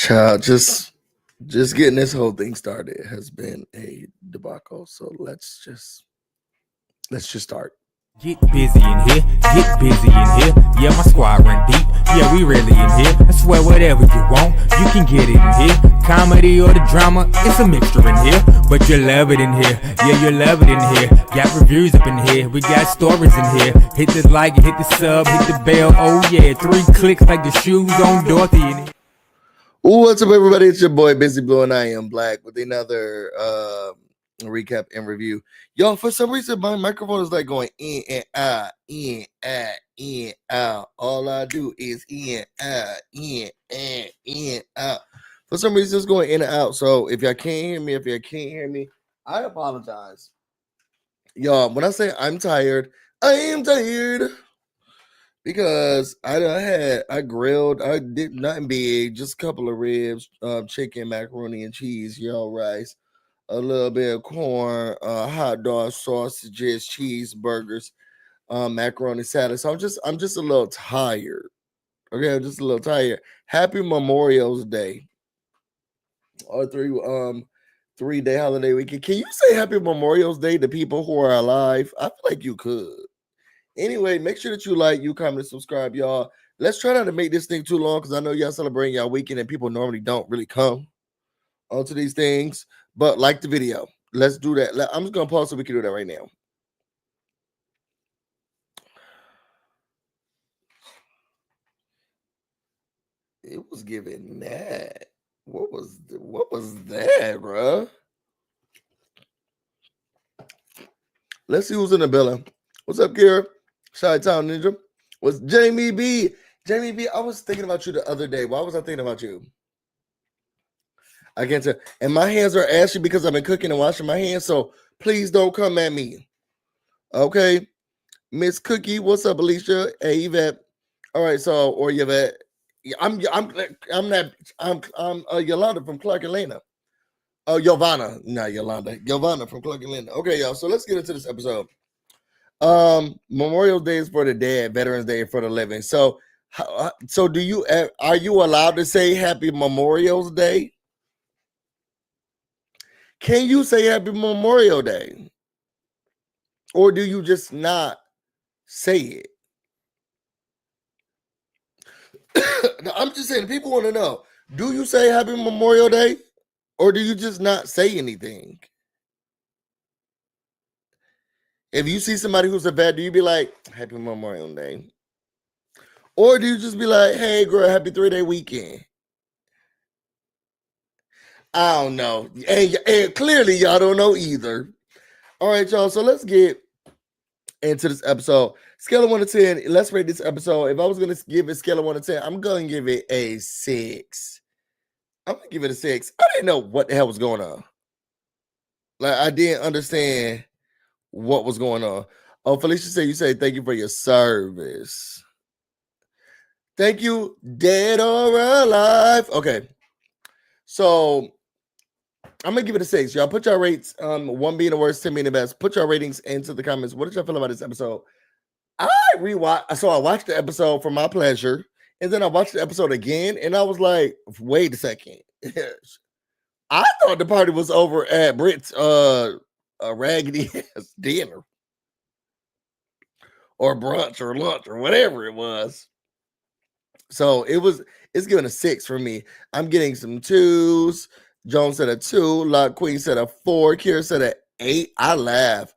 Child, just getting this whole thing started has been a debacle. So let's just start. Get busy in here, get busy in here. Yeah, my squad run deep. Yeah, we really in here. I swear whatever you want, you can get it in here. Comedy or the drama, it's a mixture in here. But you love it in here. Yeah, you love it in here. Got reviews up in here. We got stories in here. Hit the like, hit the sub, hit the bell. Oh yeah, 3 clicks like the shoes on Dorothy in here. What's up, everybody? It's your boy BusyBlu, and I am Black with another recap and review. Y'all, for some reason, my microphone is like going in and out, in, out, in, out. All I do is in, out, in, out. For some reason, it's going in and out. So if y'all can't hear me, I apologize. Y'all, when I say I'm tired, I am tired. Because I grilled, I did nothing big, just a couple of ribs, chicken, macaroni and cheese, rice, a little bit of corn, hot dog, sausages, cheeseburgers, macaroni salad. So I'm just a little tired. Okay, I'm just a little tired. Happy Memorial Day. Or 3-day holiday weekend. Can you say Happy Memorial Day to people who are alive? I feel like you could. Anyway, make sure that you like, you comment, and subscribe, y'all. Let's try not to make this thing too long because I know y'all celebrating y'all weekend and people normally don't really come onto these things. But like the video. Let's do that. I'm just going to pause so we can do that right now. It was giving that. What was that, bro? Let's see who's in the building. What's up, Kira? Chi-Town Ninja. Was Jamie B. Jamie B, I was thinking about you the other day. Why was I thinking about you? I can't tell. And my hands are ashy because I've been cooking and washing my hands. So please don't come at me. Okay. Miss Cookie, what's up, Alicia? Hey, Yvette. All right, so or Yvette. I'm Yolanda from Clark and Lena. Oh, Yovana. Not Yolanda. Yovana from Clark and Lena. Okay, y'all. So let's get into this episode. Memorial Day is for the dead, Veterans Day for the living. So are you allowed to say Happy Memorial Day? Can you say Happy Memorial Day? Or do you just not say it? I'm just saying, people want to know, do you say Happy Memorial Day? Or do you just not say anything? If you see somebody who's a vet, do you be like, Happy Memorial Day? Or do you just be like, hey, girl, happy 3-day weekend? I don't know. And clearly, y'all don't know either. All right, y'all. So let's get into this episode. Scale of 1 to 10. Let's rate this episode. If I was going to give it a scale of 1 to 10, I'm going to give it a 6. I'm going to give it a 6. I didn't know what the hell was going on. Like, I didn't understand what was going on. Oh, Felicia said, you say thank you for your service. Thank you, dead or alive. Okay. So I'm gonna give it a 6. Y'all put your rates, 1 being the worst, 10 being the best. Put your ratings into the comments. What did y'all feel about this episode? I watched the episode for my pleasure, and then I watched the episode again, and I was like, wait a second. I thought the party was over at Brit's raggedy ass dinner or brunch or lunch or whatever it was. So it's giving a 6 for me. I'm getting some 2s. Jones said a 2. Lot Queen said a 4. Kira said a 8. I laugh.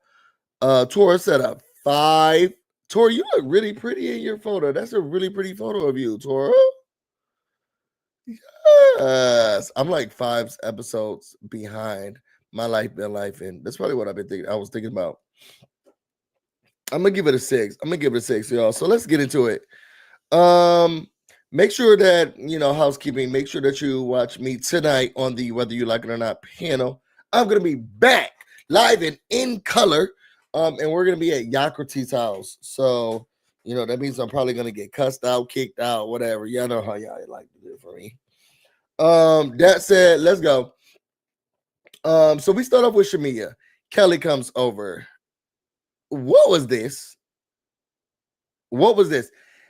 Tora said a 5. Tora, you look really pretty in your photo. That's a really pretty photo of you, Tora. Yes. I'm like 5 episodes behind my life been life, and that's probably what I've been thinking. I was thinking about. I'm gonna give it a 6. Y'all. So let's get into it. Make sure that housekeeping. Make sure that you watch me tonight on the Whether You Like It or Not panel. I'm gonna be back live and in color, and we're gonna be at Yakrate's house. So that means I'm probably gonna get cussed out, kicked out, whatever. Y'all know how y'all like to do it for me. That said, let's go. So we start off with Shamia. Kelly comes over. What was this?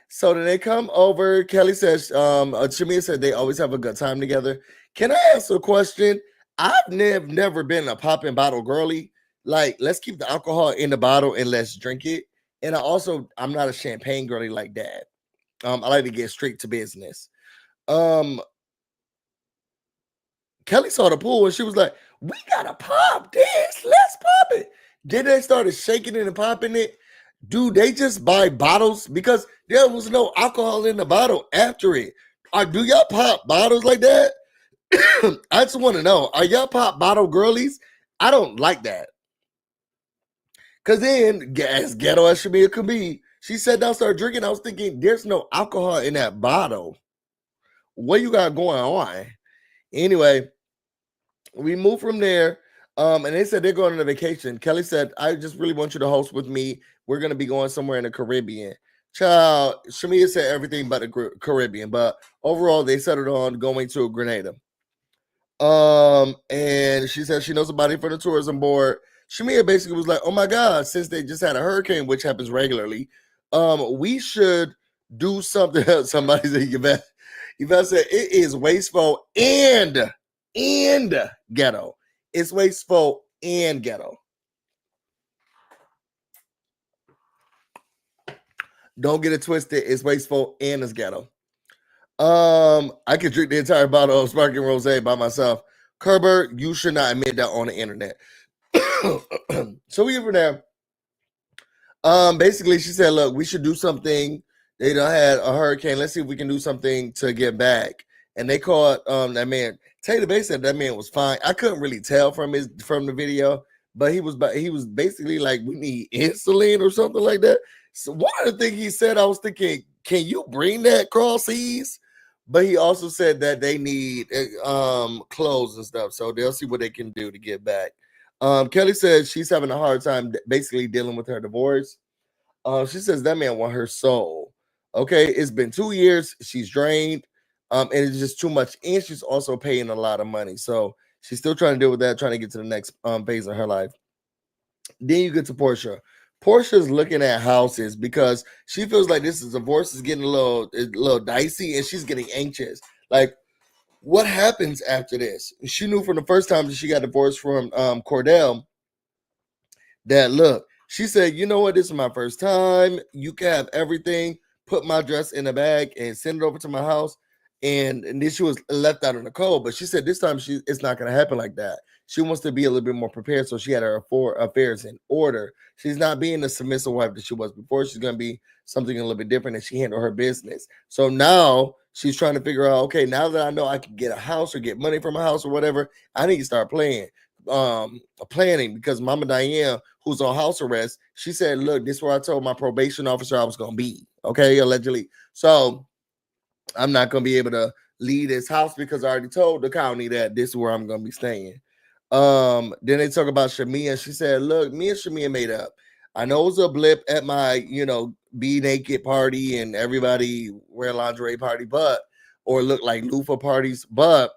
So then they come over. Kelly says, Shamia said they always have a good time together. Can I ask a question? I've never been a popping bottle girly. Like, let's keep the alcohol in the bottle and let's drink it. And I'm not a champagne girly like that. I like to get straight to business. Kelly saw the pool and she was like, "We gotta pop this. Let's pop it." Then they started shaking it and popping it. Dude, they just buy bottles because there was no alcohol in the bottle after it. Do y'all pop bottles like that? I just want to know, are y'all pop bottle girlies? I don't like that. Because then, as ghetto as Shamia could be, she sat down, started drinking. I was thinking, there's no alcohol in that bottle. What you got going on? Anyway, we moved from there. And they said they're going on a vacation. Kelly said, "I just really want you to host with me. We're going to be going somewhere in the Caribbean." Child, Shamia said everything but the Caribbean, but overall they settled on going to Grenada. And she said she knows somebody for the tourism board. Shamia basically was like, "Oh my God, since they just had a hurricane, which happens regularly, we should do something else." Somebody said, Yvette said, "It is wasteful and ghetto. It's wasteful and ghetto." Don't get it twisted. It's wasteful and it's ghetto. I could drink the entire bottle of sparkling rosé by myself. Kerber, you should not admit that on the internet. So we were there. Basically, she said, "Look, we should do something. They done had a hurricane. Let's see if we can do something to get back." And they called that man. Taylor Bay said that man was fine. I couldn't really tell from the video, but he was basically like, "We need insulin or something like that." So one of the things he said, I was thinking, can you bring that cross seas? But he also said that they need clothes and stuff, so they'll see what they can do to get back. Kelly says she's having a hard time basically dealing with her divorce. She says that man want her soul. Okay, it's been 2 years. She's drained, and it's just too much. And she's also paying a lot of money, so she's still trying to deal with that, trying to get to the next phase of her life. Then you get to Portia. Portia's looking at houses because she feels like this divorce is getting a little dicey, and she's getting anxious. Like, what happens after this? She knew from the first time that she got divorced from Cordell that, look, she said, "You know what? This is my first time. You can have everything. Put my dress in a bag and send it over to my house." And then she was left out in the cold. But she said this time it's not going to happen like that. She wants to be a little bit more prepared. So she had her affairs in order. She's not being the submissive wife that she was before. She's going to be something a little bit different, and she handled her business. So now she's trying to figure out, okay, now that I know I can get a house or get money from a house or whatever, I need to start planning because Mama Diane, who's on house arrest, she said, "Look, this is where I told my probation officer I was going to be." Okay, allegedly. So I'm not going to be able to leave this house because I already told the county that this is where I'm going to be staying. Then they talk about Shamia. She said, "Look, me and Shamia made up. I know it was a blip at my, be naked party and everybody wear lingerie party, or look like loofah parties, but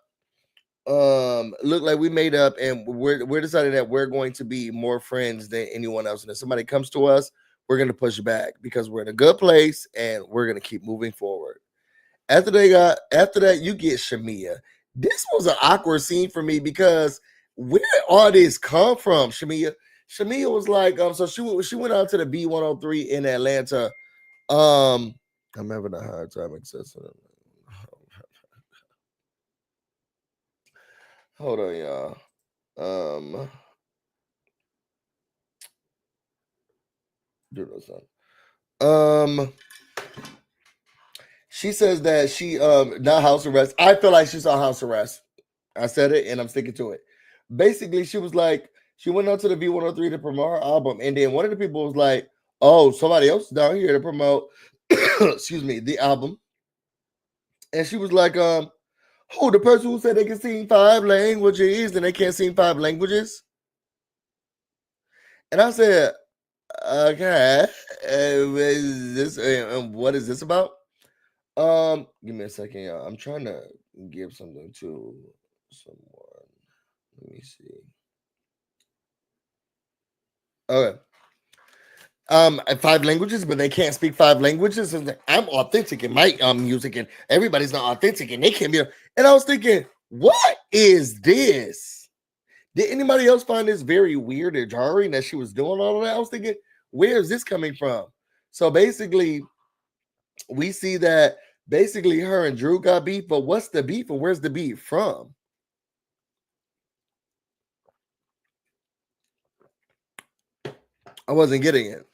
look like we made up, and we're decided that we're going to be more friends than anyone else. And if somebody comes to us, we're going to push back because we're in a good place and we're going to keep moving forward." After that, you get Shamia. This was an awkward scene for me because where all this come from, Shamia? Shamia was like, so she went out to the B103 in Atlanta. I'm having a hard time accessing it. Hold on, y'all. Do this one. She says that she not house arrest. I feel like she saw house arrest. I said it and I'm sticking to it. Basically, she was like, she went out to the B103 to promote her album, and then one of the people was like, "Oh, somebody else is down here to promote excuse me, the album." And she was like, "Who, the person who said they can sing 5 languages and they can't sing 5 languages?" And I said, "Okay, what is this about?" Give me a second, y'all. I'm trying to give something to someone. Let me see. Okay. 5 languages, but they can't speak 5 languages. And I'm authentic in my music, and everybody's not authentic, and they can't be. And I was thinking, what is this? Did anybody else find this very weird or jarring that she was doing all of that? I was thinking, where is this coming from? So basically, we see that basically her and Drew got beef, but what's the beef and where's the beef from? I wasn't getting it.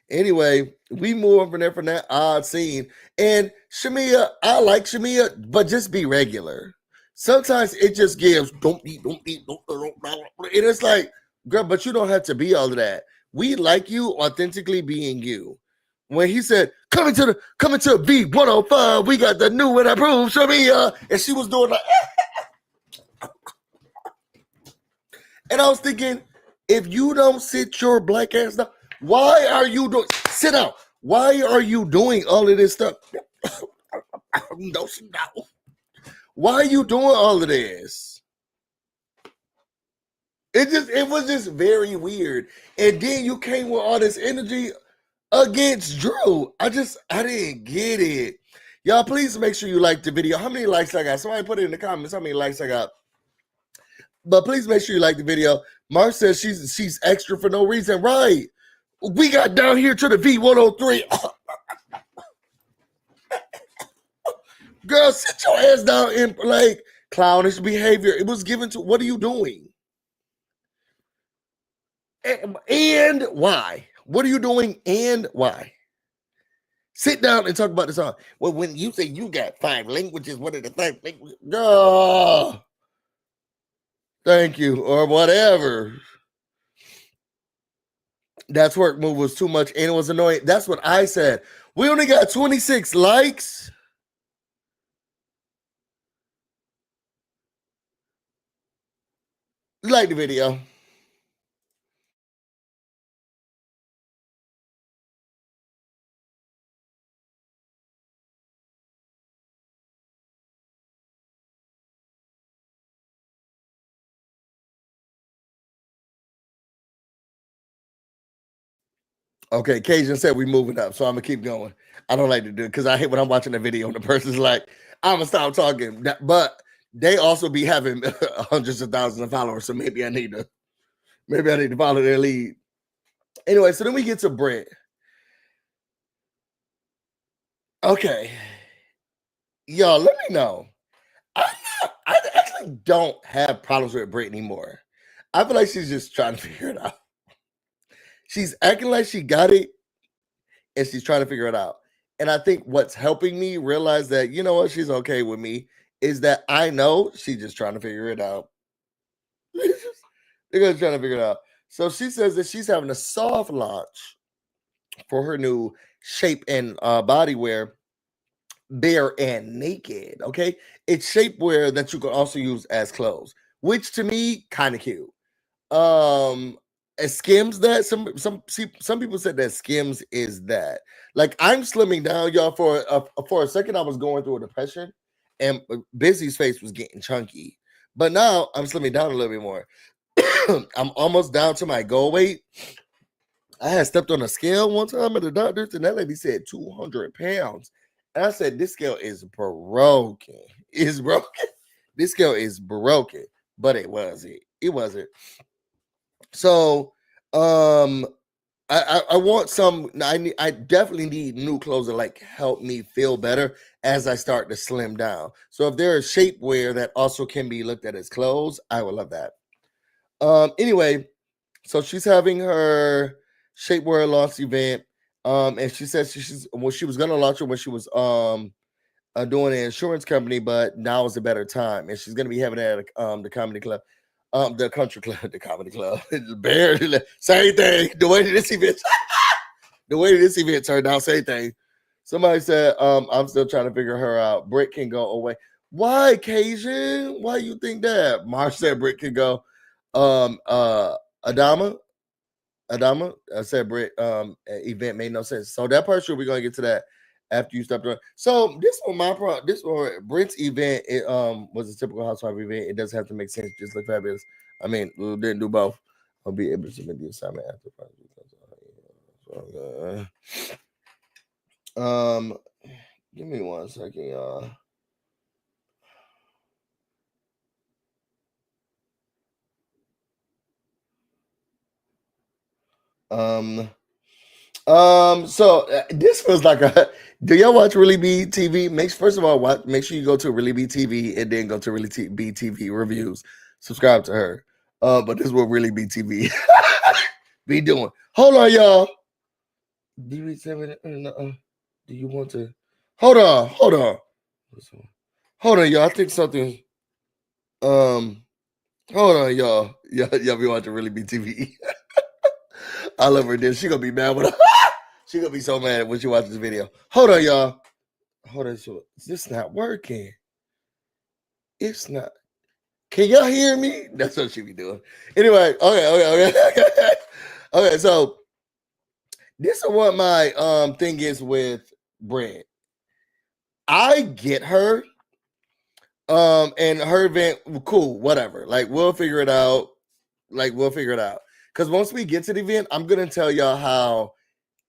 Anyway, we move on from that odd scene. And Shamia, I like Shamia, but just be regular. Sometimes it just gives don't eat, and it's like, girl, but you don't have to be all of that. We like you authentically being you. When he said, coming to V105, we got the new and approved Shamia, and she was doing like, and I was thinking, if you don't sit your black ass down, why are you doing? Sit down. Why are you doing all of this stuff? No, sit down. Why are you doing all of this? It was just very weird. And then you came with all this energy against Drew. I didn't get it. Y'all, please make sure you like the video. How many likes I got? Somebody put it in the comments how many likes I got. But please make sure you like the video. Mark says she's extra for no reason. Right. We got down here to the V103. Girl, sit your ass down in like clownish behavior. It was given to, what are you doing? And why? What are you doing and why? Sit down and talk about the song. Well, when you say you got 5 languages, what are the 5 languages? Girl. Thank you, or whatever. That twerk move was too much and it was annoying. That's what I said. We only got 26 likes. Like the video. Okay, Cajun said we moving up, so I'm gonna keep going. I don't like to do it because I hate when I'm watching a video and the person's like, I'm gonna stop talking. But they also be having hundreds of thousands of followers, so maybe I need to follow their lead. Anyway, so then we get to Brit. Okay, y'all, let me know. I actually don't have problems with Brit anymore. I feel like she's just trying to figure it out. She's acting like she got it, and she's trying to figure it out. And I think what's helping me realize that, you know what, she's okay with me is that I know she's just trying to figure it out. They're just trying to figure it out. So she says that she's having a soft launch for her new shape and body wear, bare and naked. Okay, it's shapewear that you can also use as clothes, which to me kind of cute. Skims that some people said that Skims is that. Like, I'm slimming down, y'all. For a second I was going through a depression and Busy's face was getting chunky, but now I'm slimming down a little bit more. I'm almost down to my goal weight. I had stepped on a scale one time at the doctor's and that lady said 200 pounds, and I said, this scale is broken. It's broken. This scale is broken. But it wasn't. So I want some. I definitely need new clothes to like help me feel better as I start to slim down. So if there is shapewear that also can be looked at as clothes, I would love that. Anyway, so she's having her shapewear launch event. And she says she was gonna launch it when she was doing an insurance company, but now is a better time, and she's gonna be having it at the comedy club. The country club, the comedy club, same thing. The way this event turned out, same thing. Somebody said, I'm still trying to figure her out. Brit can go away. Why, Cajun? Why you think that? Marsh said Brit can go. Adama, I said Brit. Event made no sense. So that part, sure, we're gonna get to that after you stop doing. So this one, Brit's event, it was a typical housewife event. It doesn't have to make sense, just look fabulous. I mean, we didn't do both. I'll be able to submit the assignment after. Okay. Give me 1 second, y'all. So this feels like a. Do y'all watch Really Be TV? First of all, make sure you go to Really Be TV and then go to Really Be TV reviews. Subscribe to her. But this is what Really Be TV be doing. Hold on, y'all. Do you want to? Hold on. Hold on, y'all. I think something. Hold on, y'all. Y'all be watching Really Be TV. I love her. Then she gonna be mad with her. She gonna be so mad when she watches this video. Hold on, y'all. Hold on. So this not working. It's not. Can y'all hear me? That's what she be doing. Anyway, okay. Okay, so this is what my thing is with Brit. I get her. And her event, cool, whatever. Like, we'll figure it out. Because once we get to the event, I'm gonna tell y'all how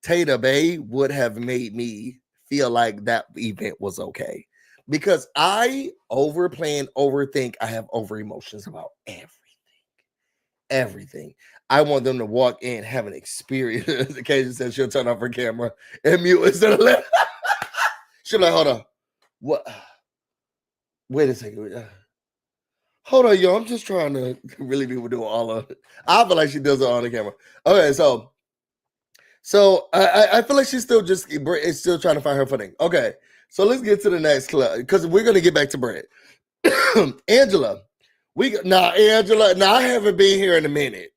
Tata Bay would have made me feel like that event was okay. Because I overthink, I have over emotions about everything. I want them to walk in, have an experience. Occasion says she'll turn off her camera and mute instead of let. She'll be like, hold on. What? Wait a second. Hold on, yo. I'm just trying to really be doing all of it. I feel like she does it on the camera. Okay, so I feel like she's still is still trying to find her footing. Okay, so let's get to the next clip because we're gonna get back to Brit. Angela, Angela. Now I haven't been here in a minute.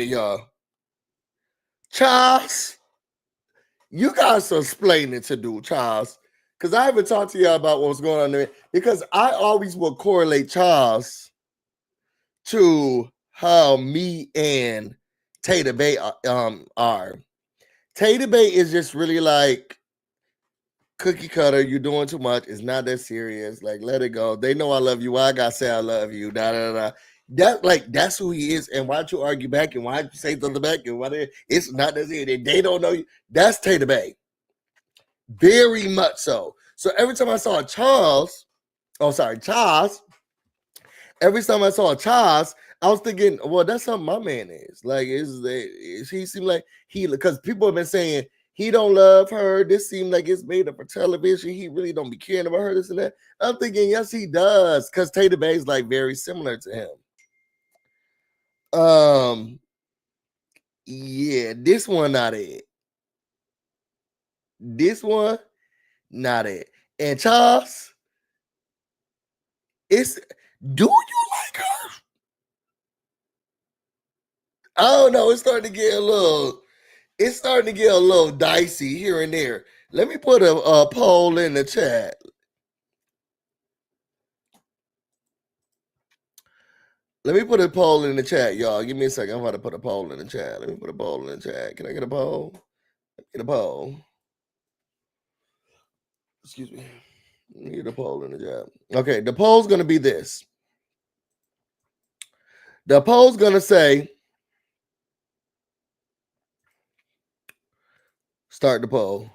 Y'all. Charles, you got some explaining to do, Charles. Because I haven't talked to y'all about what's going on there. Because I always will correlate Charles to how me and Tata Bay are. Tata Bay is just really like cookie cutter. You're doing too much. It's not that serious. Like, let it go. They know I love you. Why I gotta say I love you? That's who he is. And why'd you argue back? And why'd you say something back? And it's not that serious. They don't know you. That's Tata Bay. Very much so. So every time I saw Charles, every time I saw Charles, I was thinking, well, that's something my man is. Like, he seemed like because people have been saying he don't love her. This seemed like it's made up for television. He really don't be caring about her, this and that. I'm thinking, yes, he does, because Tata Bay is like very similar to him. Yeah, this one not it. This one not it. And Charles, do you like her? I don't know. It's starting to get a little dicey here and there. Let me put a poll in the chat. Let me put a poll in the chat, y'all. Give me a second. I'm about to put a poll in the chat. Let me put a poll in the chat. Can I get a poll? Get a poll. Excuse me. Let me get a poll in the chat. Okay, the poll's going to be this. The poll's going to say, start the poll.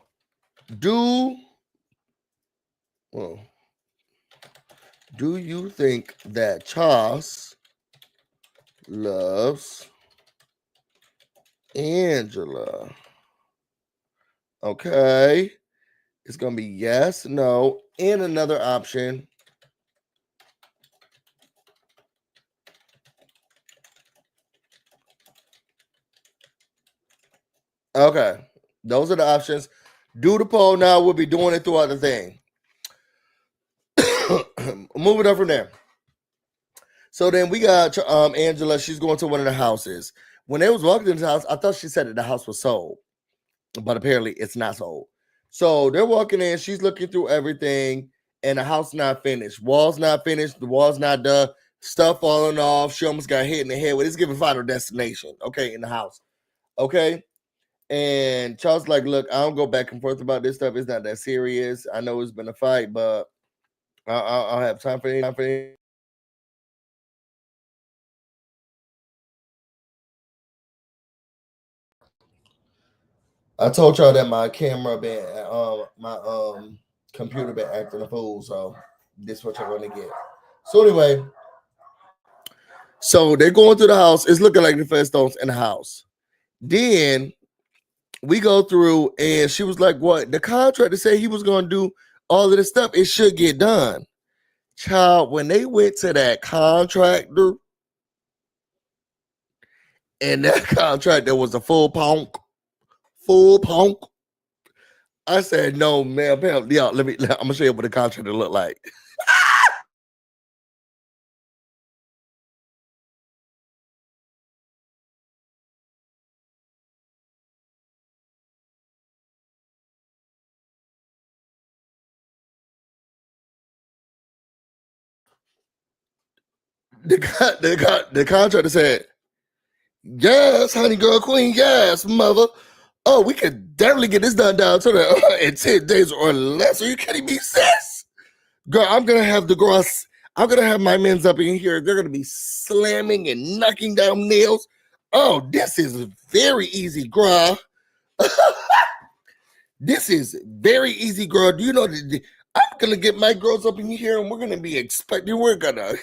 Do you think that Charles loves Angela? Okay. It's going to be yes, no, and another option. Okay. Those are the options. Do the poll now. We'll be doing it throughout the thing. Moving on from there. So then we got Angela. She's going to one of the houses. When they was walking into the house, I thought she said that the house was sold, but apparently it's not sold. So they're walking in. She's looking through everything, and the house not finished. Walls not finished. The walls not done. Stuff falling off. She almost got hit in the head. It's giving Final Destination. Okay, in the house. Okay. And Charles like, look, I don't go back and forth about this stuff. It's not that serious. I know it's been a fight, but I'll have time for anything. I told y'all that my camera been my computer been acting a fool, so this is what you're gonna get. So anyway, so they're going through the house. It's looking like the Flintstones in the house. Then we go through, and she was like, "What? The contractor said he was gonna do all of this stuff. It should get done." Child, when they went to that contractor, and that contractor was a full punk. I said, "No, man, yeah, I'm gonna show you what the contractor looked like." The contractor said, "Yes, honey, girl, queen, yes, mother. Oh, we could definitely get this done down to the in 10 days or less. Are you kidding me, sis? Girl, I'm gonna have the girls. I'm gonna have my men's up in here. They're gonna be slamming and knocking down nails. Oh, this is very easy, girl. This is very easy, girl. Do you know that I'm gonna get my girls up in here, and we're gonna be expecting. We're gonna."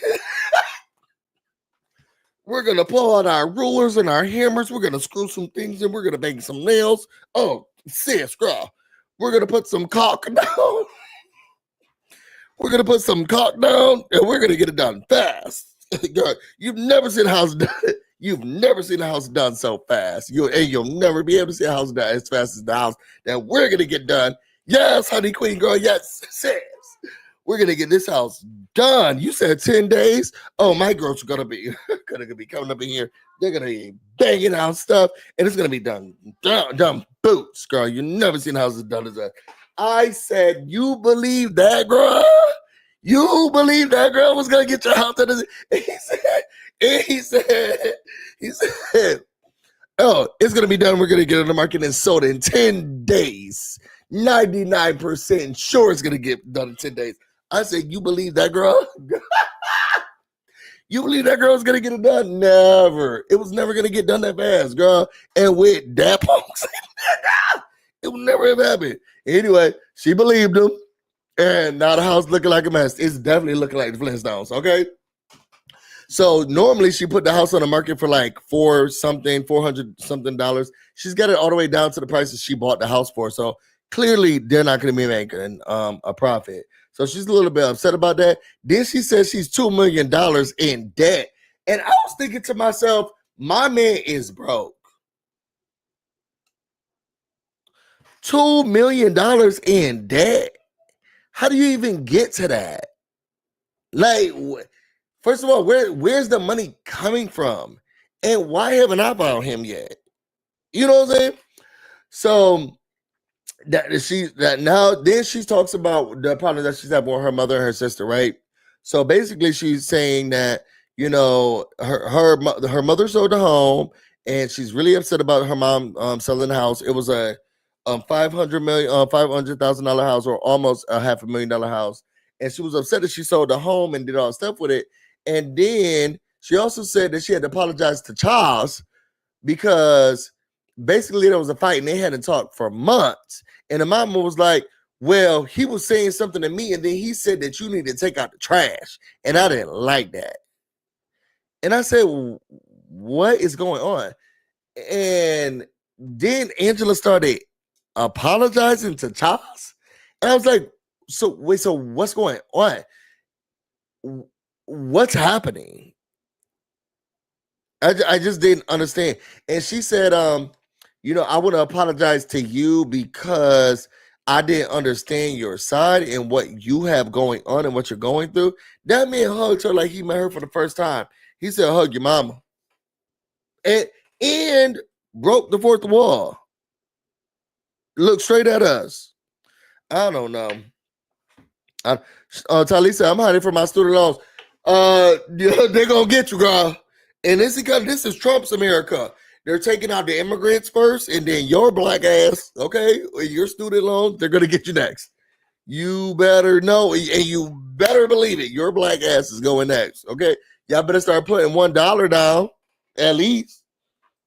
We're gonna pull out our rulers and our hammers. We're gonna screw some things in. We're gonna bang some nails. Oh, sis, girl. We're gonna put some caulk down. We're gonna put some caulk down, and we're gonna get it done fast. Girl, you've never seen a house done. You've never seen a house done so fast. You'll never be able to see a house done as fast as the house that we're gonna get done. Yes, honey, queen, girl. Yes, sis. We're gonna get this house done. You said 10 days. Oh, my girls are gonna be coming up in here. They're gonna be banging out stuff, and it's gonna be done boots, girl. You never seen houses done as that. I said, you believe that, girl? You believe that girl was gonna get your house done? And he said, oh, it's gonna be done. We're gonna get it on the market and sold in 10 days. 99% sure it's gonna get done in 10 days. I said, you believe that, girl? You believe that girl's gonna get it done? Never. It was never gonna get done that fast, girl. And with that punks, it would never have happened. Anyway, she believed him, and now the house looking like a mess. It's definitely looking like the Flintstones, okay? So normally she put the house on the market for like $400 something. She's got it all the way down to the prices she bought the house for. So clearly they're not going to be making a profit. So she's a little bit upset about that. Then she says she's $2 million in debt. And I was thinking to myself, my man is broke. $2 million in debt. How do you even get to that? Like, first of all, where's the money coming from? And why haven't I found him yet? You know what I'm saying? So then she talks about the problem that she's having with her mother and her sister, right? So basically she's saying that, you know, her mother sold the home, and she's really upset about her mom selling the house. It was a $500,000 house, or almost a $500,000 house. And she was upset that she sold the home and did all the stuff with it. And then she also said that she had to apologize to Charles because basically there was a fight and they hadn't talked for months. And the mama was like, well, he was saying something to me, and then he said that you need to take out the trash. And I didn't like that. And I said, what is going on? And then Angela started apologizing to Charles. And I was like, so what's going on? What's happening? I just didn't understand. And she said, you know, I want to apologize to you because I didn't understand your side and what you have going on and what you're going through. That man hugged her like he met her for the first time. He said, hug your mama. And broke the fourth wall. Look straight at us. I don't know. Talisa, I'm hiding from my student loans. They're gonna get you, girl. And this is Trump's America. They're taking out the immigrants first, and then your black ass, okay, your student loans, they're gonna get you next. You better know, and you better believe it. Your black ass is going next, okay? Y'all better start putting $1 down, at least.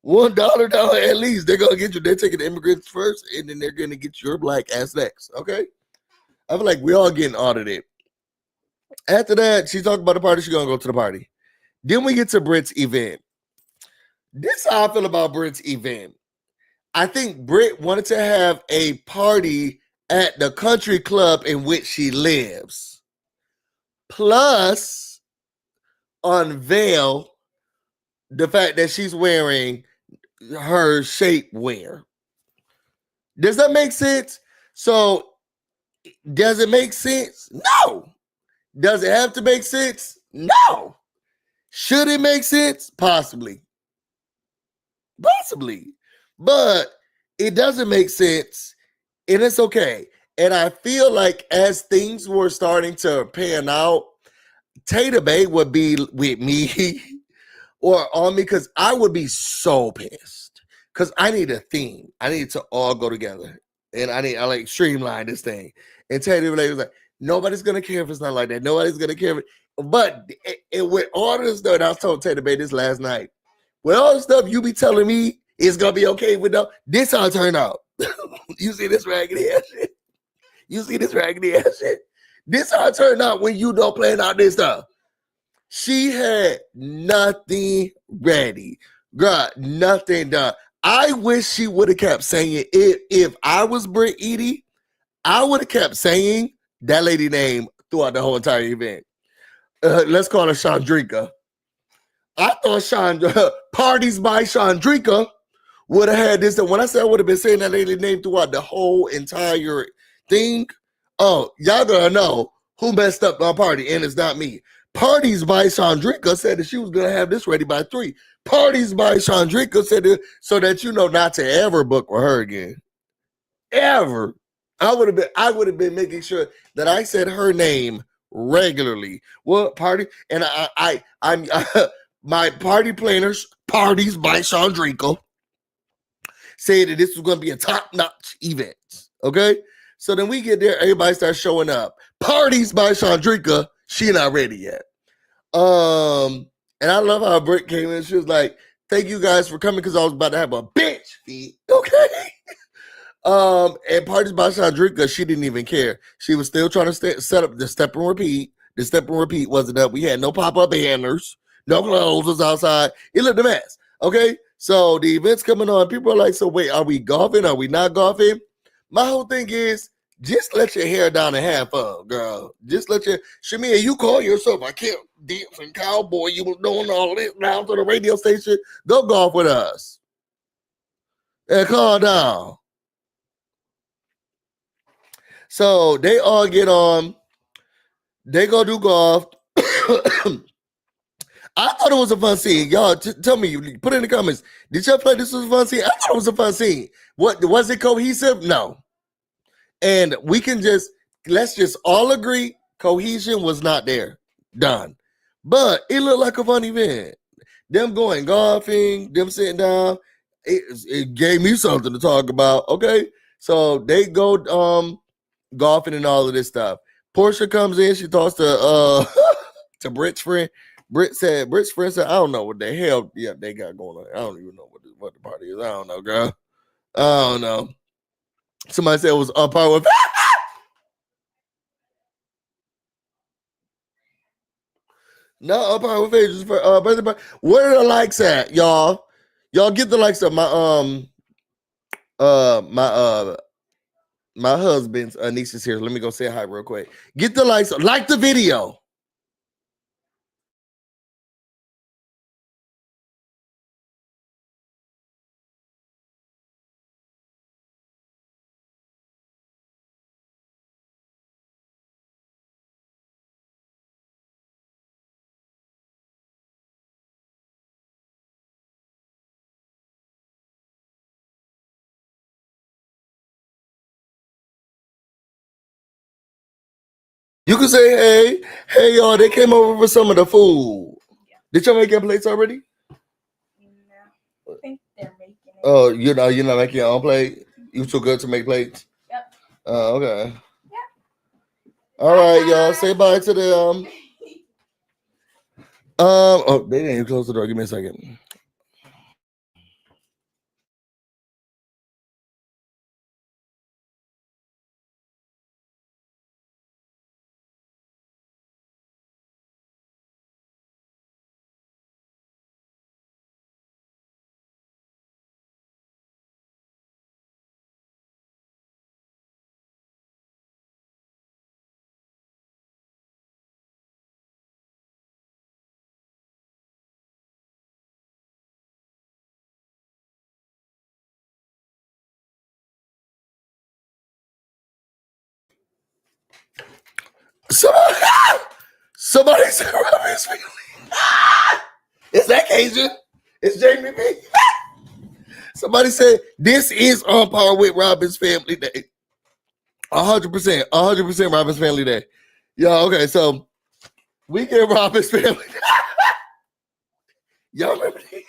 $1 down at least. They're gonna get you. They're taking the immigrants first, and then they're gonna get your black ass next. Okay. I feel like we all getting audited. After that, she talked about the party. She's gonna go to the party. Then we get to Brit's event. This is how I feel about Brit's event. I think Brit wanted to have a party at the country club in which she lives. Plus, unveil the fact that she's wearing her shapewear. Does that make sense? So, does it make sense? No. Does it have to make sense? No. Should it make sense? Possibly. Possibly. But it doesn't make sense, and it's okay. And I feel like as things were starting to pan out, Tater Bay would be with me or on me because I would be so pissed because I need a theme. I need it to all go together, and I like streamline this thing. And Tater Bay was like, nobody's gonna care if it's not like that. Nobody's gonna care. But with all this stuff, and I was telling Tater Bay this last night. With all the stuff you be telling me it's gonna be okay with them, this how it turned out. You see this raggedy ass shit? You see this raggedy ass shit? This how it turned out when you don't plan out this stuff. She had nothing ready. Girl, nothing done. I wish she would have kept saying it. If I was Brit Edie, I would have kept saying that lady name throughout the whole entire event. Let's call her Chandrika. I thought Parties by Chandrika would have had this. And when I said I would have been saying that lady name throughout the whole entire thing, oh, y'all gonna know who messed up my party, and it's not me. Parties by Chandrika said that she was gonna have this ready by 3. Parties by Chandrika said that so that you know not to ever book with her again. Ever. I would have been making sure that I said her name regularly. What party? And I'm my party planners, Parties by Chandrika, said that this was going to be a top-notch event. Okay? So then we get there, everybody starts showing up. Parties by Chandrika, she not ready yet. And I love how Brit came in. She was like, thank you guys for coming because I was about to have a bitch feed. Okay? And Parties by Chandrika, she didn't even care. She was still trying to set up the step and repeat. The step and repeat wasn't up. We had no pop-up handlers. No clothes was outside. It looked a mess. Okay? So the event's coming on. People are like, so wait, are we golfing? Are we not golfing? My whole thing is just let your hair down and have fun, girl. Just let your Shamia, you call yourself a camp dancing cowboy. You was doing all this down to the radio station. Go golf with us. And calm down. So they all get on. They go do golf. I thought it was a fun scene. Y'all, tell me, put in the comments. Did y'all play this was a fun scene? I thought it was a fun scene. What was it cohesive? No. And we can let's just all agree cohesion was not there. Done. But it looked like a fun event. Them going golfing, them sitting down, it gave me something to talk about. Okay. So they go golfing and all of this stuff. Portia comes in, she talks to to Brit's friend. Brit's friend said, I don't know what the hell they got going on. I don't even know what the party is. I don't know, girl. I don't know. Somebody said it was on par with no, on par with Phaedra's birthday. Where are the likes at, y'all? Y'all get the likes of my my husband's niece is here. Let me go say hi real quick. Get the likes, like the video. You can say, hey, y'all, they came over for some of the food. Yeah. Did y'all make your plates already? No, I think they're making it. Oh, you're not making your own plate? You too good to make plates? Yep. Oh, okay. Yep. All right, y'all. Say bye to the oh, they didn't even close the door. Give me a second. Somebody said Robin's family. Is that Cajun? It's Jamie B. Somebody said this is on par with Robin's Family Day. 100% Robin's Family Day. Yo, okay, so we get Robin's Family Day. Y'all remember that?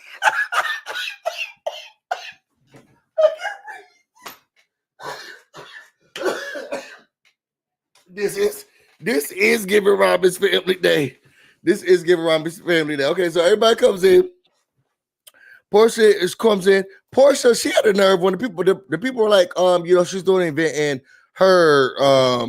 This is giving Robin's Family Day. This is giving Robin's Family Day. Okay, so everybody comes in. Portia comes in. Portia, she had a nerve when the people were like, she's doing an event and her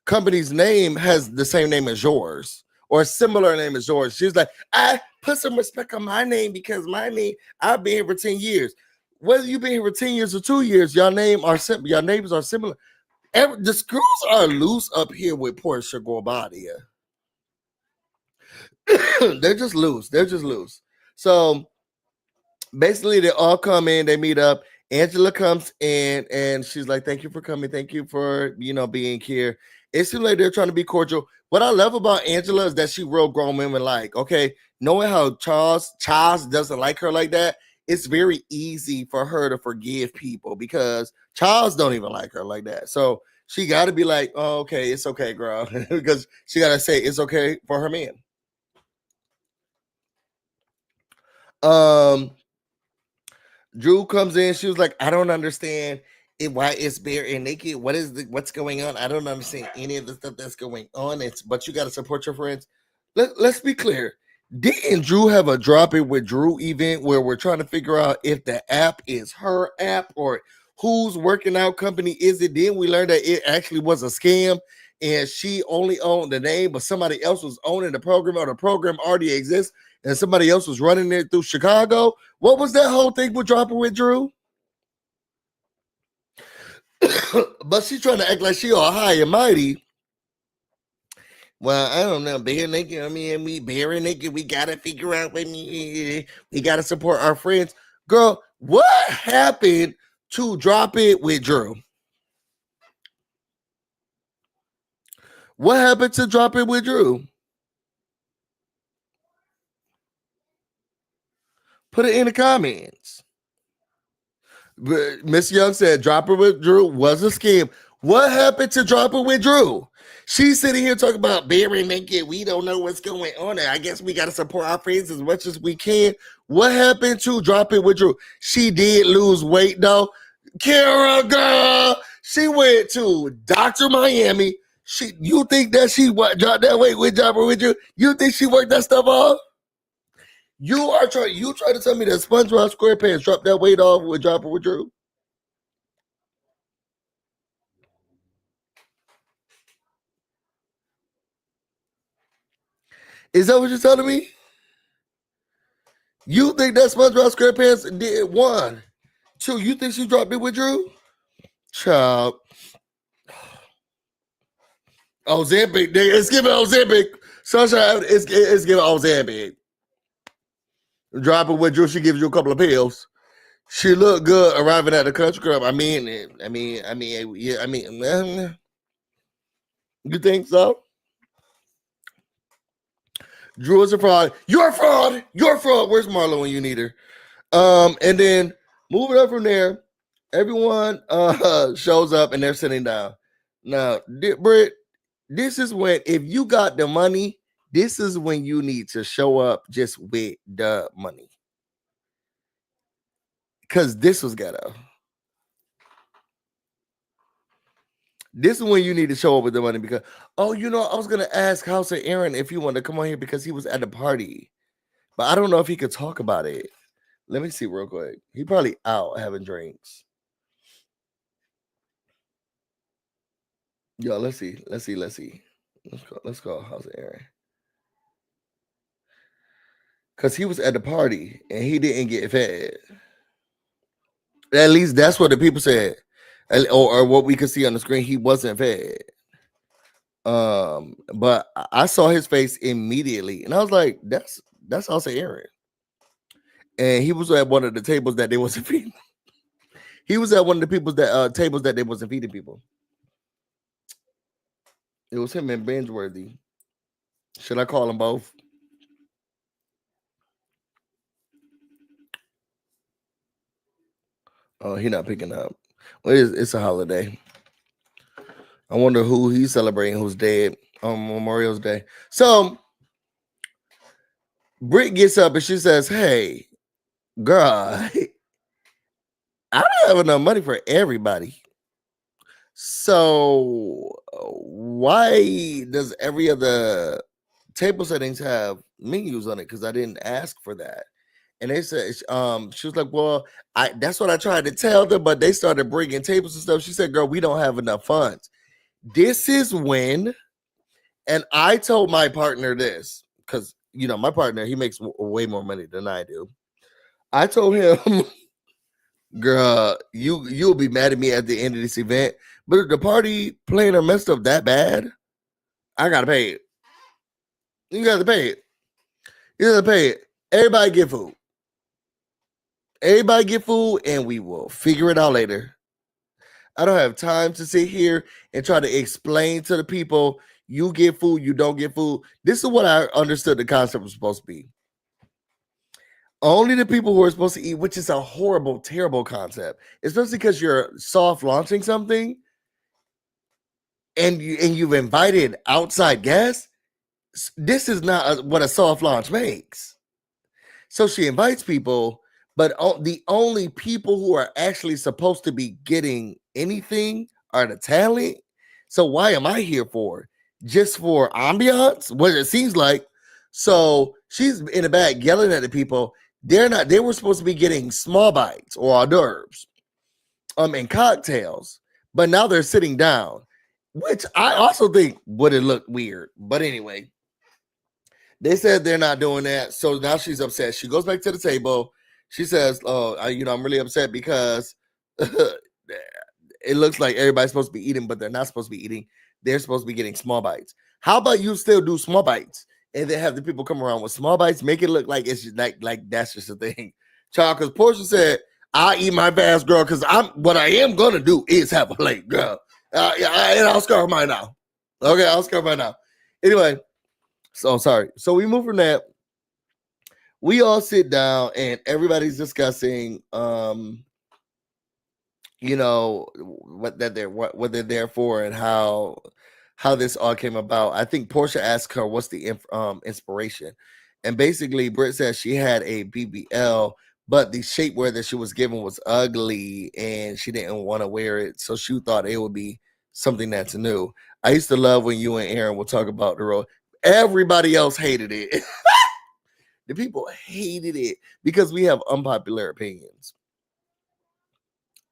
company's name has the same name as yours or a similar name as yours. She's like, I put some respect on my name because my name, I've been here for 10 years. Whether you've been here for 10 years or 2 years, your names are similar. The screws are loose up here with Portia Gorbadia. They're just loose. So basically, they all come in, they meet up. Angela comes in and she's like, thank you for coming. Thank you for, being here. It seems like they're trying to be cordial. What I love about Angela is that she real grown women like, okay, knowing how Charles doesn't like her like that, it's very easy for her to forgive people because Charles don't even like her like that. So she got to be like, oh, okay, it's okay, girl. Because she got to say it's okay for her man. Drew comes in. She was like, I don't understand why it's bare and naked. What's going on? I don't understand any of the stuff that's going on. But you got to support your friends. Let's be clear. Didn't Drew have a drop it with Drew event where we're trying to figure out if the app is her app or whose working out company is it? Then we learned that it actually was a scam and she only owned the name, but somebody else was owning the program or the program already exists and somebody else was running it through Chicago. What was that whole thing with dropping with Drew? But she's trying to act like she all high and mighty. Well, I don't know. Bare naked. We bare naked. We gotta figure out when we gotta support our friends. Girl, what happened to drop it with Drew? What happened to drop it with Drew? Put it in the comments. Miss Young said drop it with Drew was a scam. What happened to drop it with Drew? She's sitting here talking about bare naked. We don't know what's going on there. I guess we got to support our friends as much as we can. What happened to drop it with Drew? She did lose weight though. Kara girl, she went to Dr. Miami. You think that she dropped that weight with drop it with Drew? You think she worked that stuff off? You try to tell me that SpongeBob SquarePants dropped that weight off with drop it with Drew? Is that what you're telling me? You think that SpongeBob SquarePants did 1? 2, you think she dropped it with Drew? Child. Ozempic, it's giving Ozempic. Sunshine, it's giving Ozempic. Drop it with Drew, she gives you a couple of pills. She looked good arriving at the country club. You think so? Drew is a fraud. You're a fraud. You're a fraud. Where's Marlo when you need her? And then moving up from there, everyone shows up and they're sitting down. Now, Brit, this is when, if you got the money, this is when you need to show up just with the money. Because this was ghetto. This is when you need to show up with the money because, I was going to ask House of Aaron if he wanted to come on here because he was at the party. But I don't know if he could talk about it. Let me see real quick. He probably out having drinks. Yo, let's see. Let's call House of Aaron. Because he was at the party and he didn't get fed. At least that's what the people said. Or what we could see on the screen, he wasn't fed. But I saw his face immediately, and I was like, "That's House of Aaron." And he was at one of the tables that they wasn't feeding. He was at one of the tables that they wasn't feeding people. It was him and Bingeworthy. Should I call them both? Oh, he not picking up. Well, it's a holiday. I wonder who he's celebrating who's dead on Memorial's Day. So Brit gets up and she says, "Hey, girl, I don't have enough money for everybody. So why does every other table settings have menus on it? Because I didn't ask for that." And they said, she was like, "Well, that's what I tried to tell them, but they started bringing tables and stuff." She said, "Girl, we don't have enough funds." This is when, and I told my partner this, because my partner, he makes way more money than I do. I told him, "Girl, you'll be mad at me at the end of this event, but if the party planner messed up that bad, I gotta pay it. You gotta pay it. You gotta pay it. Everybody get food. Everybody get food, and we will figure it out later. I don't have time to sit here and try to explain to the people, you get food, you don't get food." This is what I understood the concept was supposed to be. Only the people who are supposed to eat, which is a horrible, terrible concept, especially because you're soft launching something and you've invited outside guests. This is not what a soft launch makes. So she invites people, but the only people who are actually supposed to be getting anything are the talent. So why am I here for? Just for ambiance? What it seems like. So she's in the back yelling at the people. They were supposed to be getting small bites or hors d'oeuvres, and cocktails, but now they're sitting down, which I also think would have looked weird. But anyway, they said they're not doing that. So now she's upset. She goes back to the table. She says, "Oh, I'm really upset because it looks like everybody's supposed to be eating, but they're not supposed to be eating. They're supposed to be getting small bites. How about you still do small bites and then have the people come around with small bites? Make it look like it's just like that's just a thing." Child, because Portia said, "I eat my fast, girl, because what I am gonna do is have a plate, girl. And I'll scarf mine now. Okay, I'll scarf mine now." Anyway, so sorry. So we move from that. We all sit down and everybody's discussing what they're there for and how this all came about. I think Portia asked her what's the inspiration, and basically Britt said she had a BBL, but the shapewear that she was given was ugly and she didn't want to wear it, so she thought it would be something that's new. I used to love when you and Aaron would talk about the RHOA. Everybody else hated it. The people hated it because we have unpopular opinions.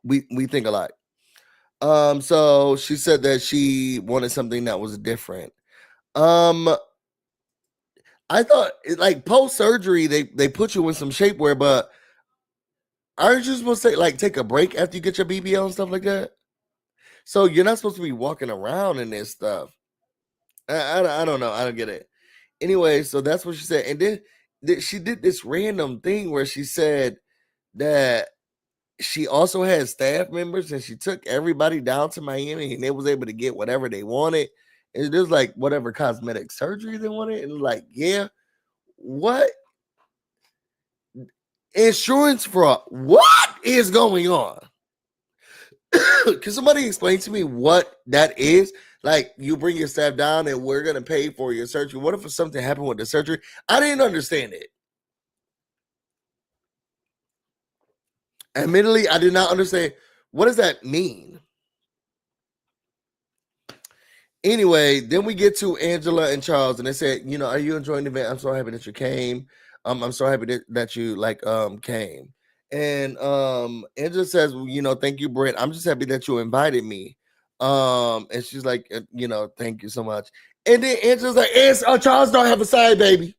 We think alike. So she said that she wanted something that was different. I thought like post surgery they put you in some shapewear, but aren't you supposed to take a break after you get your BBL and stuff like that? So you're not supposed to be walking around in this stuff. I don't know. I don't get it. Anyway, so that's what she said, and then she did this random thing where she said that she also had staff members and she took everybody down to Miami and they was able to get whatever they wanted. And it was like whatever cosmetic surgery they wanted. And yeah, what? Insurance fraud. What is going on? Can somebody explain to me what that is? Like, you bring your staff down and we're going to pay for your surgery. What if something happened with the surgery? I didn't understand it. Admittedly, I did not understand. What does that mean? Anyway, then we get to Angela and Charles, and they said, "Are you enjoying the event? I'm so happy that you came. I'm so happy that you came." And Angela says, "Thank you, Brent. I'm just happy that you invited me." And she's like, "Thank you so much." And then Angela's like, "Charles don't have a side baby."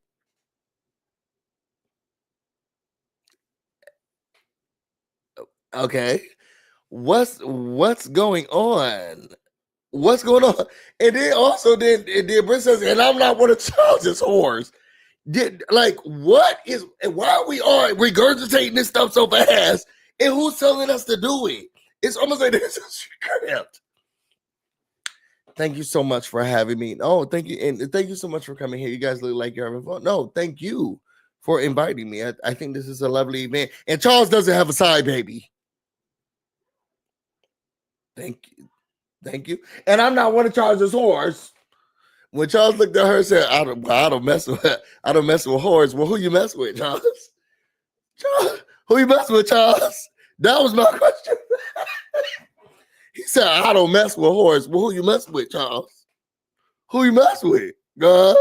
Okay, what's going on? What's going on? And then also, then Brent says, "And I'm not one of Charles's whores." Why are we all regurgitating this stuff so fast? And who's telling us to do it? It's almost like this is script. Thank you so much for having me. Oh, thank you. And thank you so much for coming here. You guys look like you're having fun. No, thank you for inviting me. I think this is a lovely event. And Charles doesn't have a side baby. Thank you. Thank you. And I'm not one of Charles's whores. When Charles looked at her and said, I don't mess with whores. Well, who you mess with, Charles? Charles, who you mess with, Charles? That was my question. He said, I don't mess with whores. Well, who you mess with, Charles? Who you mess with, girl?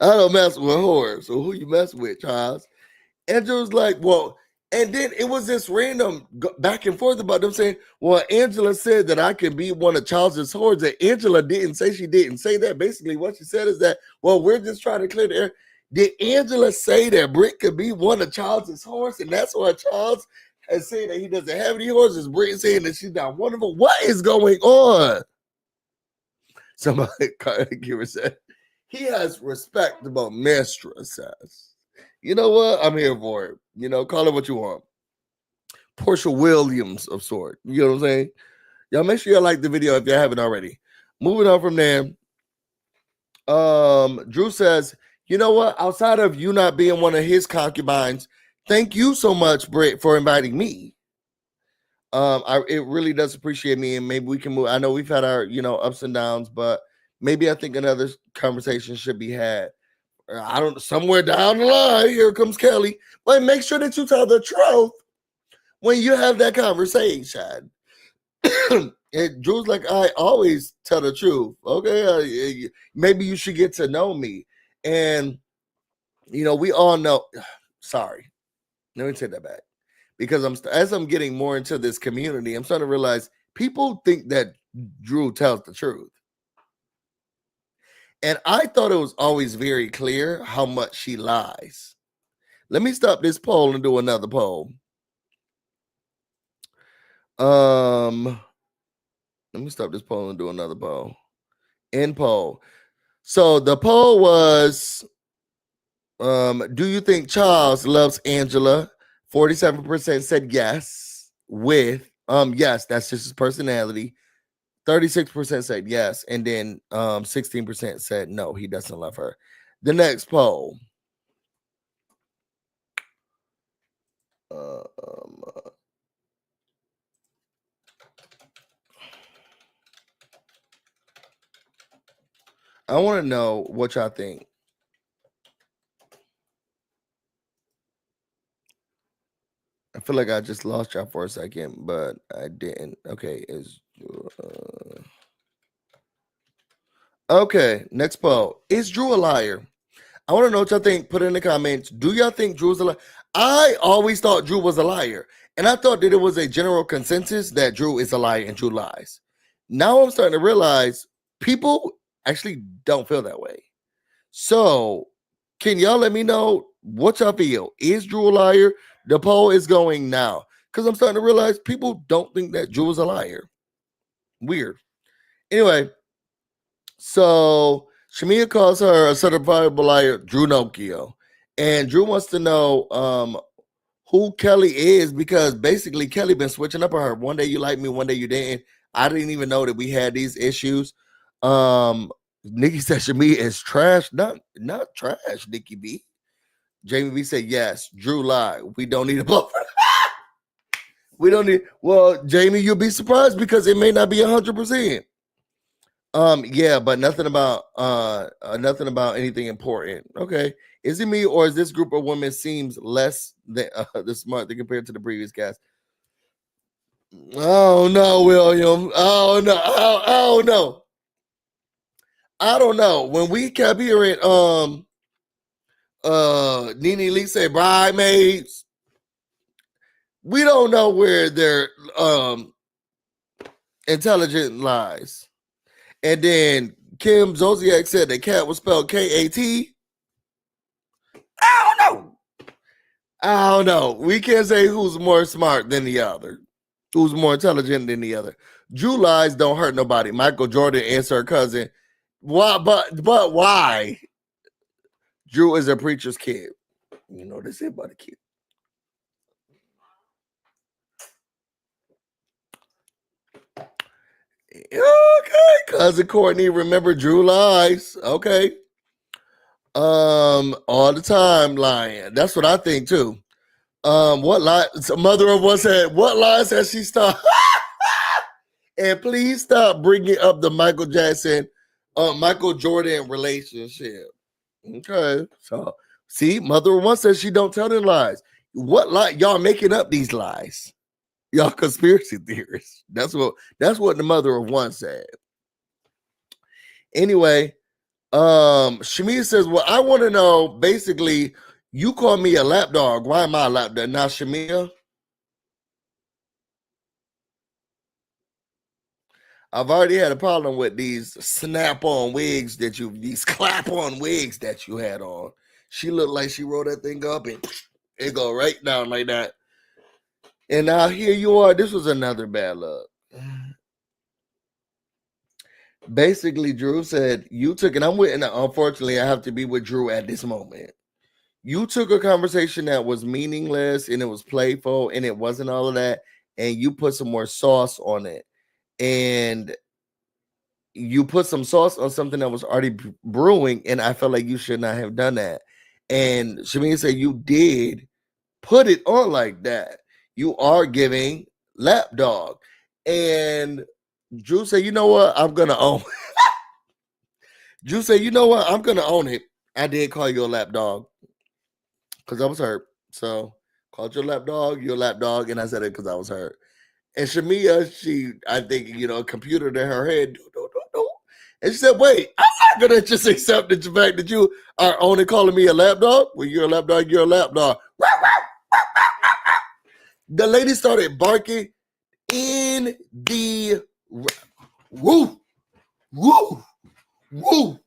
I don't mess with whores. So who you mess with, Charles? Angela was like, well, and then it was this random back and forth about them saying, well, Angela said that I could be one of Charles's whores. And Angela didn't say that. Basically, what she said is that, well, we're just trying to clear the air. Did Angela say that Brit could be one of Charles's whores? And that's why Charles has said that he doesn't have any horses. Brit saying that she's not one of them. What is going on? Somebody give her said, he has respectable mistresses. You know what? I'm here for it. You know, call it what you want. Portia Williams of sort. You know what I'm saying? Y'all make sure y'all like the video if you haven't already. Moving on from there. Drew says, you know what? Outside of you not being one of his concubines, thank you so much, Brit, for inviting me. It really does appreciate me, and maybe we can move. I know we've had our, ups and downs, but maybe I think another conversation should be had. I don't somewhere down the line. Here comes Kelly. But make sure that you tell the truth when you have that conversation. And Drew's like, I always tell the truth. Okay, maybe you should get to know me. And we all know. Sorry, let me take that back. Because as I'm getting more into this community, I'm starting to realize people think that Drew tells the truth. And I thought it was always very clear how much she lies. Let me stop this poll and do another poll. Let me stop this poll and do another poll. End poll. So the poll was, do you think Charles loves Angela? 47% said yes, with yes, that's just his personality. 36% said yes, and then 16% said no, he doesn't love her. The next poll. I want to know what y'all think. I feel like I just lost y'all for a second, but I didn't. Okay, okay, next poll. Is Drew a liar? I want to know what y'all think. Put it in the comments. Do y'all think Drew's a liar? I always thought Drew was a liar. And I thought that it was a general consensus that Drew is a liar and Drew lies. Now I'm starting to realize people actually don't feel that way. So can y'all let me know what y'all feel? Is Drew a liar? The poll is going now. Because I'm starting to realize people don't think that Drew is a liar. Weird. Anyway, so Shamia calls her a certifiable liar, Drew Nokio. And Drew wants to know who Kelly is, because basically Kelly been switching up on her. One day you like me, one day you didn't. I didn't even know that we had these issues. Nikki said Shamia is trash. Not trash, Nikki B. Jamie B said yes. Drew lied. We don't need a blow. We don't need. Well, Jamie, you'll be surprised because it may not be 100%. Yeah, but nothing about anything important. Okay, is it me or is this group of women seems less than smart than compared to the previous cast? Oh no, William. Oh no. Oh no. I don't know. When we kept hearing Nene Lee say bridesmaids, we don't know where their intelligent lies. And then Kim Zolciak said the cat was spelled K-A-T. I don't know. We can't say who's more smart than the other, who's more intelligent than the other. Drew lies don't hurt nobody. Michael Jordan answered her cousin. Why? But why? Drew is a preacher's kid. You know they say about a kid. Okay, cousin Courtney, remember Drew lies. Okay. All the time lying. That's what I think too. What lie? Mother of one said, what lies has she stopped? And please stop bringing up the Michael Jackson, Michael Jordan relationship. Okay, so see, mother of one says she don't tell them lies. What lie? Y'all making up these lies? Y'all conspiracy theorists. That's what the mother of one said. Anyway, Shamia says, well, I want to know, basically, you call me a lapdog. Why am I a lapdog? Now, Shamia, I've already had a problem with these snap-on wigs these clap-on wigs that you had on. She looked like she rolled that thing up and it go right down like that. And now here you are. This was another bad look. Basically, Drew said, you took, and I'm with, and unfortunately, I have to be with Drew at this moment. You took a conversation that was meaningless and it was playful and it wasn't all of that, and you put some more sauce on it. And you put some sauce on something that was already brewing, and I felt like you should not have done that. And Shamia said, you did put it on like that. You are giving lapdog. And Drew said, you know what? I'm going to own it. Drew said, you know what? I'm going to own it. I did call you a lapdog because I was hurt. So called you a lapdog, you're a lapdog. And I said it because I was hurt. And Shamia, I think, computered in her head. And she said, wait, I'm not going to just accept the fact that you are only calling me a lapdog. Well, you're a lapdog, you're a lapdog. The lady started barking in the woo, woo, woo,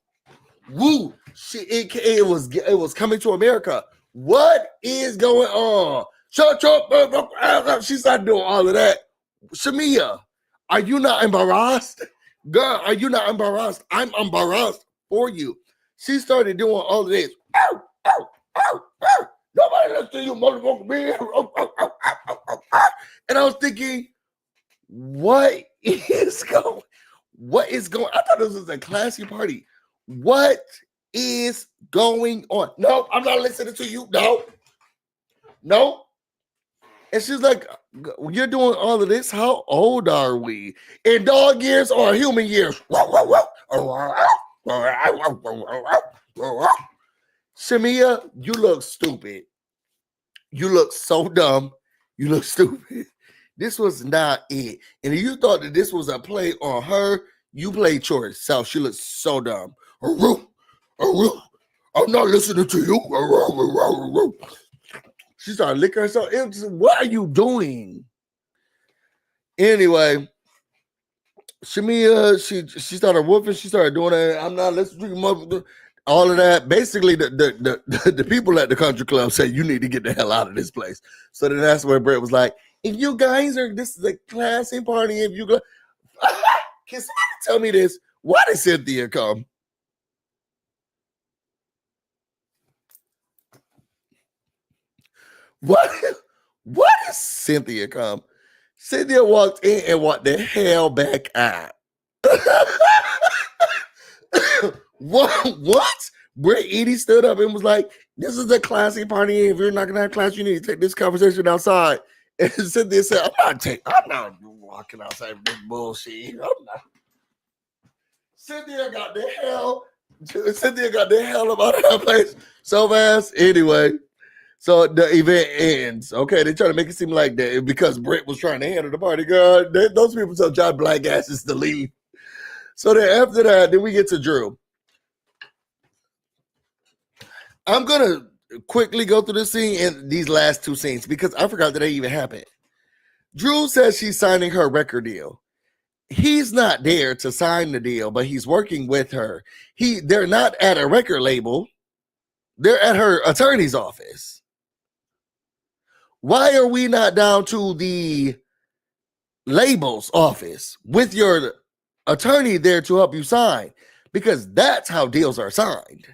woo. It was coming to America. What is going on? Shut up. She started doing all of that. Shamia, are you not embarrassed? Girl, are you not embarrassed? I'm embarrassed for you. She started doing all of this. Ow, ow, ow, ow. Nobody listens to you, motherfucker, man. And I was thinking, what is going? I thought this was a classy party. What is going on? No, I'm not listening to you. No. And she's like, you're doing all of this? How old are we? In dog years or human years? Shamia, you look stupid. You look so dumb. You look stupid. This was not it. And if you thought that this was a play on her, you played yourself. She looks so dumb. I'm not listening to you. She started licking herself. What are you doing? Anyway, Shamia, she started whooping. She started doing that. I'm not listening to you. All of that. Basically, the people at the country club said, you need to get the hell out of this place. So then that's where Brit was like, if you guys this is a classy party. If you go, can somebody tell me this? Why did Cynthia come? What is Cynthia come? Cynthia walked in and walked the hell back out. What? Brit Edie stood up and was like, this is a classy party. If you're not going to have class, you need to take this conversation outside. And Cynthia said, I'm not walking outside with this bullshit. I'm not. Cynthia got the hell up out of that place so fast. Anyway, so the event ends. Okay, they try to make it seem like that because Brit was trying to handle the party. Girl, those people tell John Black asses to leave. So then after that, then we get to Drew. I'm going to quickly go through the scene and these last two scenes because I forgot that they even happened. Drew says she's signing her record deal. He's not there to sign the deal, but he's working with her. They're not at a record label. They're at her attorney's office. Why are we not down to the label's office with your attorney there to help you sign? Because that's how deals are signed.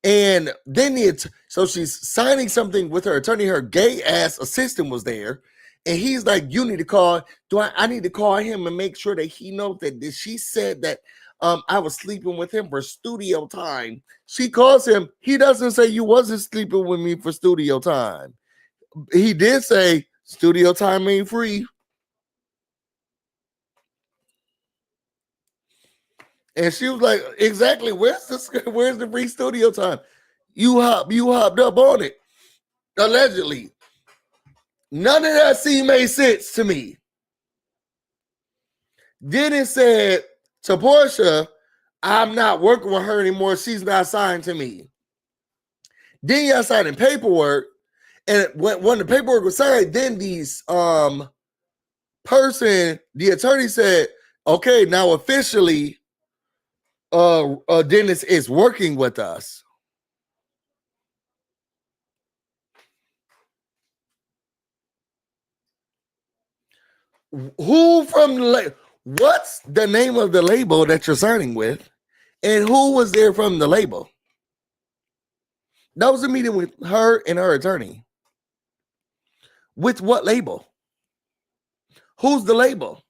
And then so she's signing something with her attorney. Her gay ass assistant was there. And he's like, you need to call. I need to call him and make sure that he knows that she said that I was sleeping with him for studio time. She calls him. He doesn't say you wasn't sleeping with me for studio time. He did say studio time ain't free. And she was like, exactly, where's the free studio time? You hopped up on it. Allegedly. None of that made sense to me. Then it said to Portia, I'm not working with her anymore. She's not signed to me. Then y'all signing paperwork. And when the paperwork was signed, then the attorney said, okay, now officially, Dennis is working with us. Who from the what's the name of the label that you're signing with? And who was there from the label? That was a meeting with her and her attorney. With what label? Who's the label?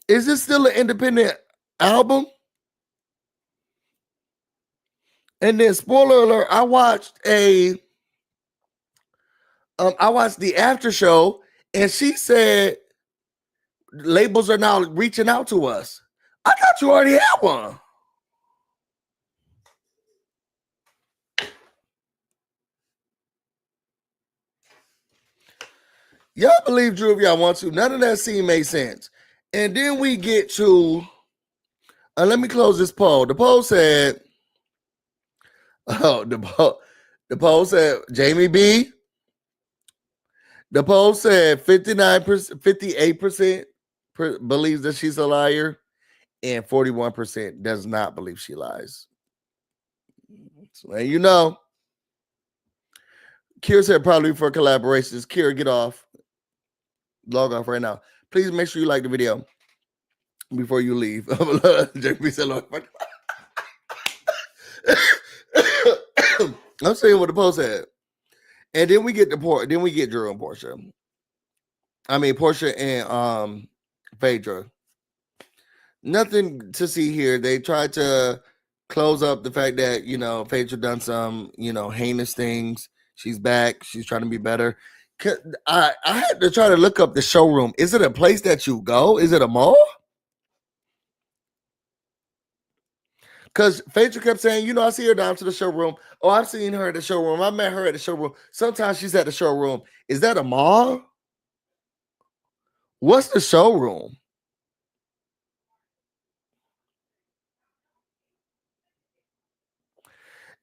Is this still an independent album? And then, spoiler alert, I watched the after show, and she said labels are now reaching out to us. I thought you already had one. Y'all believe Drew if y'all want to. None of that scene made sense. And then we get to, let me close this poll. The poll said, the poll said Jamie B. The poll said 59%, 58% believes that she's a liar, and 41% does not believe she lies. So, and you know, Kira said probably for collaborations. Kira, get off. Log off right now. Please make sure you like the video before you leave. Jamie said, I'm saying what the post said. And then we get Drew and Portia. I mean Portia and Phaedra. Nothing to see here. They tried to close up the fact that, Phaedra done some, heinous things. She's back. She's trying to be better. I had to try to look up the showroom. Is it a place that you go? Is it a mall? Because Phaedra kept saying, I see her down to the showroom. Oh, I've seen her at the showroom. I met her at the showroom. Sometimes she's at the showroom. Is that a mall? What's the showroom?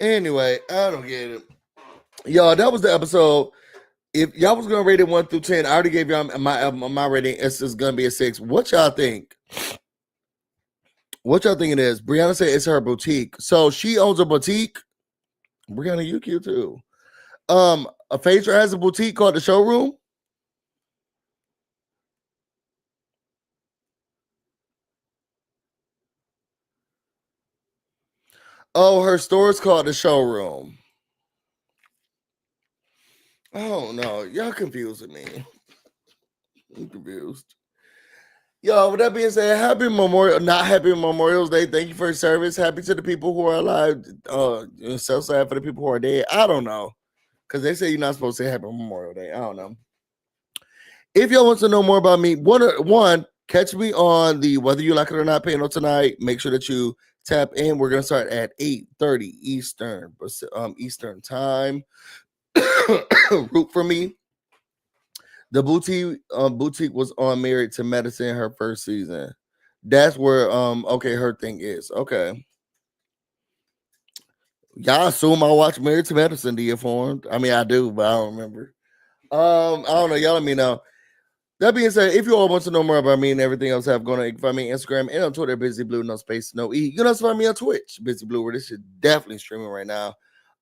Anyway, I don't get it. Y'all, that was the episode. If y'all was going to rate it 1 through 10, I already gave y'all my rating. It's just going to be a 6. What y'all think? What y'all think it is? Brianna said it's her boutique. So she owns a boutique. Brianna, you cute too. Phaedra has a boutique called the Showroom. Oh, her store is called the Showroom. Oh no, y'all confusing me. I'm confused. Yo, with that being said, happy Memorial Day. Thank you for your service. Happy to the people who are alive. So sad for the people who are dead. I don't know. Because they say you're not supposed to say happy Memorial Day. I don't know. If y'all want to know more about me, one, catch me on the Whether You Like It or Not panel tonight. Make sure that you tap in. We're going to start at 8:30 Eastern time. Root for me. The boutique was on Married to Medicine her first season. That's where her thing is. Okay. Y'all assume I watch Married to Medicine, the informed. I mean, I do, but I don't remember. I don't know. Y'all let me know. That being said, if you all want to know more about me and everything else I have going on, you can find me on Instagram and on Twitter, BusyBlu, no space, no E. You can also find me on Twitch, BusyBlu, where this is definitely streaming right now.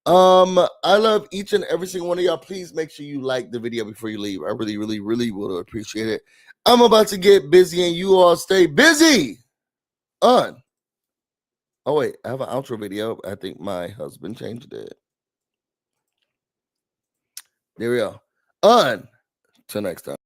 I love each and every single one of y'all. Please make sure you like the video before you leave. I really, really, really would appreciate it. I'm about to get busy, and you all stay busy. Oh wait, I have an outro video. I think my husband changed it. There we go. Until next time.